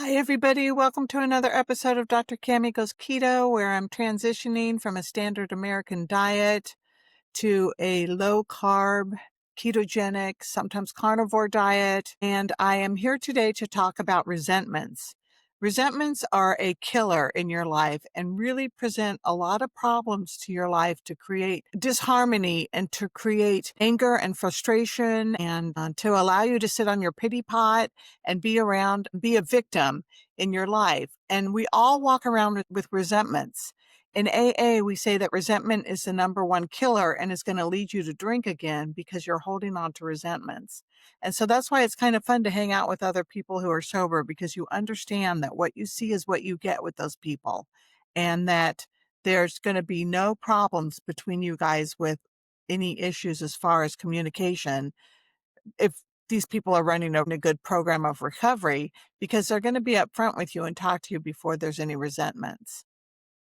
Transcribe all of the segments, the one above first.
Hi, everybody. Welcome to another episode of Dr. Cammy Goes Keto, where I'm transitioning from a standard American diet to a low carb, ketogenic, sometimes carnivore diet. And I am here today to talk about resentments. Resentments are a killer in your life and really present a lot of problems to your life to create disharmony and to create anger and frustration and to allow you to sit on your pity pot and be a victim in your life. And we all walk around with resentments. In AA, we say that resentment is the number one killer and is going to lead you to drink again because you're holding on to resentments. And so that's why it's kind of fun to hang out with other people who are sober, because you understand that what you see is what you get with those people, and that there's going to be no problems between you guys with any issues as far as communication if these people are running a good program of recovery, because they're going to be upfront with you and talk to you before there's any resentments.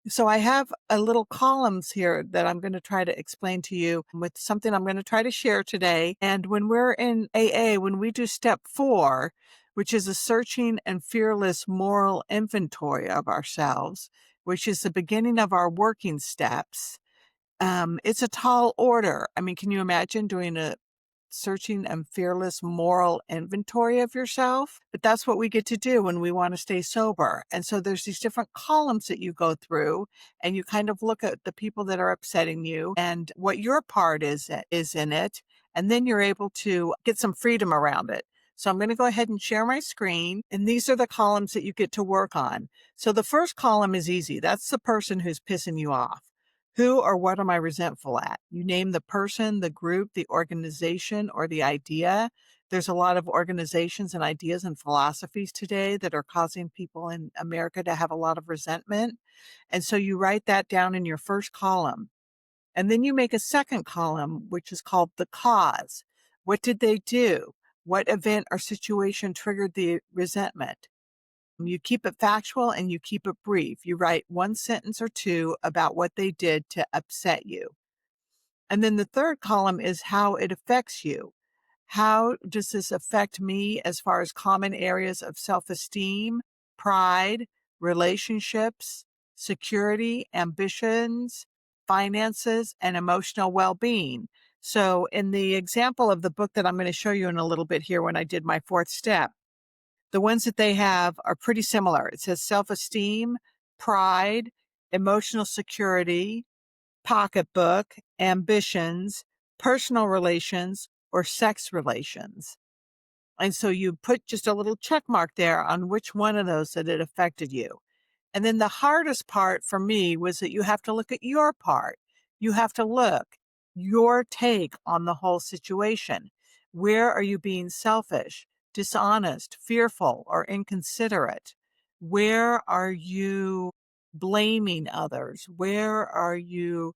So I have a little columns here that I'm going to try to explain to you with something I'm going to try to share today. And when we're in AA, when we do step 4, which is a searching and fearless moral inventory of ourselves, which is the beginning of our working steps, it's a tall order. I mean, can you imagine doing a searching and fearless moral inventory of yourself? But that's what we get to do when we want to stay sober. And so there's these different columns that you go through, and you kind of look at the people that are upsetting you and what your part is in it. And then you're able to get some freedom around it. So I'm going to go ahead and share my screen. And these are the columns that you get to work on. So the first column is easy. That's the person who's pissing you off. Who or what am I resentful at? You name the person, the group, the organization, or the idea. There's a lot of organizations and ideas and philosophies today that are causing people in America to have a lot of resentment. And so you write that down in your first column. And then you make a second column, which is called the cause. What did they do? What event or situation triggered the resentment? You keep it factual and you keep it brief. You write one sentence or two about what they did to upset you. And then the third column is how it affects you. How does this affect me as far as common areas of self-esteem, pride, relationships, security, ambitions, finances, and emotional well-being? So in the example of the book that I'm going to show you in a little bit here, when I did my 4th step, the ones that they have are pretty similar. It says self-esteem, pride, emotional security, pocketbook, ambitions, personal relations, or sex relations. And so you put just a little check mark there on which one of those that it affected you. And then the hardest part for me was that you have to look at your part. You have to look your take on the whole situation. Where are you being selfish, dishonest, fearful, or inconsiderate? Where are you blaming others? Where are you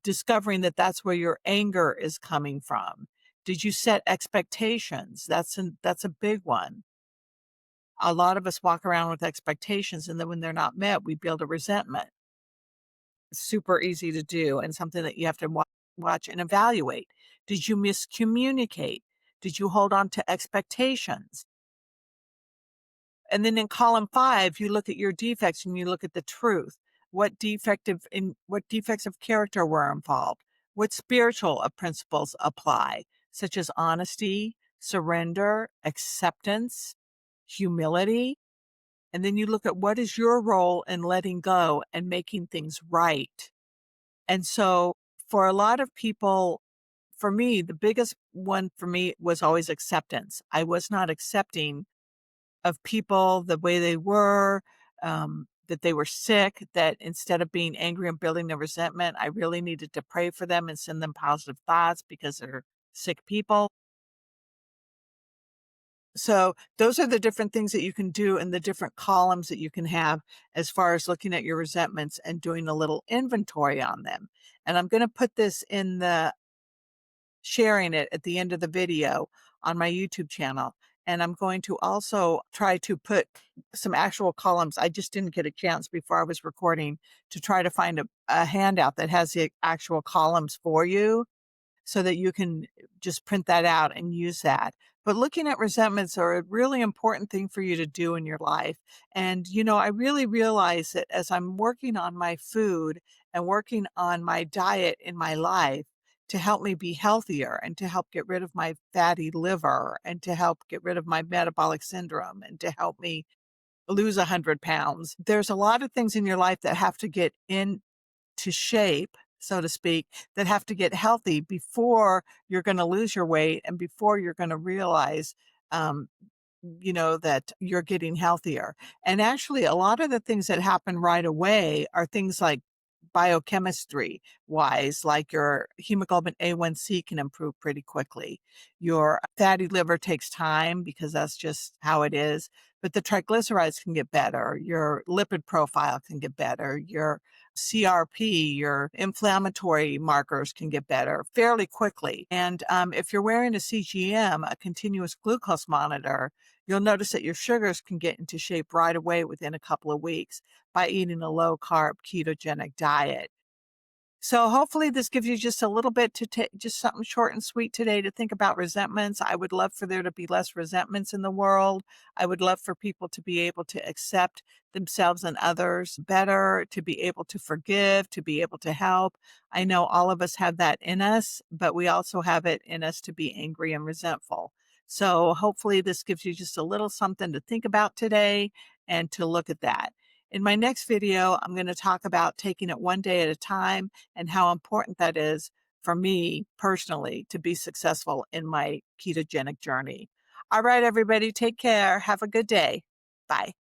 discovering that that's where your anger is coming from? Did you set expectations? That's a big one. A lot of us walk around with expectations, and then when they're not met, we build a resentment. It's super easy to do, and something that you have to watch and evaluate. Did you miscommunicate? Did you hold on to expectations? And then in column 5, you look at your defects and you look at the truth. What defects of character were involved? What spiritual principles apply, such as honesty, surrender, acceptance, humility? And then you look at what is your role in letting go and making things right. And so for a lot of people, for me, the biggest one for me was always acceptance. I was not accepting of people the way they were, that they were sick, that instead of being angry and building the resentment, I really needed to pray for them and send them positive thoughts because they're sick people. So those are the different things that you can do and the different columns that you can have as far as looking at your resentments and doing a little inventory on them. And I'm going to put this in the sharing it at the end of the video on my YouTube channel. And I'm going to also try to put some actual columns. I just didn't get a chance before I was recording to try to find a handout that has the actual columns for you, so that you can just print that out and use that. But looking at resentments are a really important thing for you to do in your life. And, I really realize that as I'm working on my food and working on my diet in my life to help me be healthier and to help get rid of my fatty liver and to help get rid of my metabolic syndrome and to help me lose 100 pounds, there's a lot of things in your life that have to get into shape, so to speak, that have to get healthy before you're going to lose your weight and before you're going to realize um, that you're getting healthier. And actually, a lot of the things that happen right away are things like biochemistry wise, like your hemoglobin A1C can improve pretty quickly. Your fatty liver takes time because that's just how it is. But the triglycerides can get better. Your lipid profile can get better. Your CRP, your inflammatory markers can get better fairly quickly. And if you're wearing a CGM, a continuous glucose monitor, you'll notice that your sugars can get into shape right away within a couple of weeks by eating a low carb ketogenic diet. So hopefully this gives you just a little bit to take, just something short and sweet today to think about resentments. I would love for there to be less resentments in the world. I would love for people to be able to accept themselves and others better, to be able to forgive, to be able to help. I know all of us have that in us, but we also have it in us to be angry and resentful. So hopefully this gives you just a little something to think about today and to look at that. In my next video, I'm going to talk about taking it one day at a time and how important that is for me personally to be successful in my ketogenic journey. All right, everybody, take care. Have a good day. Bye.